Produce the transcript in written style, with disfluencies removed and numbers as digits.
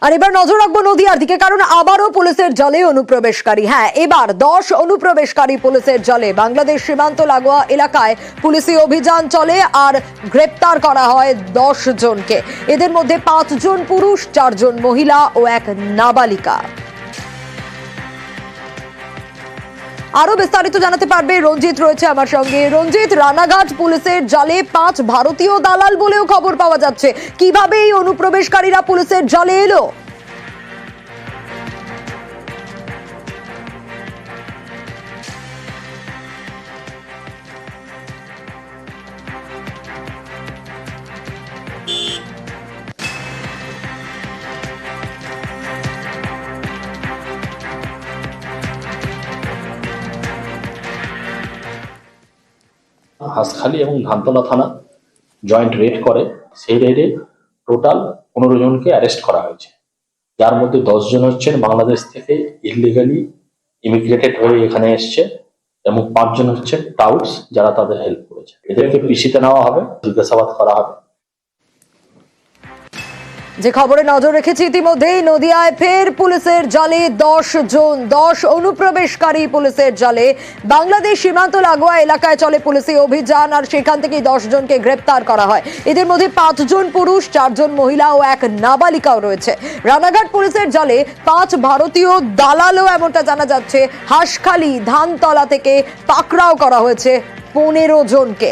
আর এবার নজর রাখবো নদিয়ার দিকে, কারণ আবারও পুলিশের জালে অনুপ্রবেশকারী। হ্যাঁ, এবার 10 অনুপ্রবেশকারী পুলিশের জালে। বাংলাদেশ সীমান্ত লাগোয়া এলাকায় পুলিশি অভিযান চলে আর গ্রেপ্তার করা হয় 10 জনকে। এদের মধ্যে 5 জন পুরুষ, 4 জন মহিলা ও এক নাবালিকা। আরো বিস্তারিত জানাতে পারবে রঞ্জিত, রয়েছে আমার সঙ্গে। রঞ্জিত, রানাঘাট পুলিশের জালে 5 ভারতীয় দালাল বলেও খবর পাওয়া যাচ্ছে। কিভাবে এই অনুপ্রবেশকারীরা পুলিশের জালে এলো? হাঁসখালি এবং ধানতলা থানা জয়েন্ট রেড করে। সেই রেডে টোটাল 15 জনকে অ্যারেস্ট করা হয়েছে, যার মধ্যে 10 জন হচ্ছেন বাংলাদেশ থেকে ইলিগালি ইমিগ্রেটেড হয়ে এখানে এসছে এবং 5 জন হচ্ছেন টাউটস, যারা তাদের হেল্প করেছে। এদেরকে পিসিতে নেওয়া হবে, জিজ্ঞাসাবাদ করা হবে। যে খবরে নজর রেখেছি ইতিমধ্যেই, নদিয়ায় ফের পুলিশের জালে 10 অনুপ্রবেশকারী পুলিশের জালে। বাংলাদেশ সীমান্ত লাগোয়া এলাকায় চলে পুলিশি অভিযান আর সেখান থেকে 10 জনকে গ্রেপ্তার করা হয়। এদের মধ্যে 5 জন পুরুষ, 4 জন মহিলা ও এক নাবালিকাও রয়েছে। রানাঘাট পুলিশের জালে 5 ভারতীয় দালালও, এমনটা জানা যাচ্ছে। হাঁসখালি ধানতলা থেকে পাকড়াও করা হয়েছে 15 জনকে।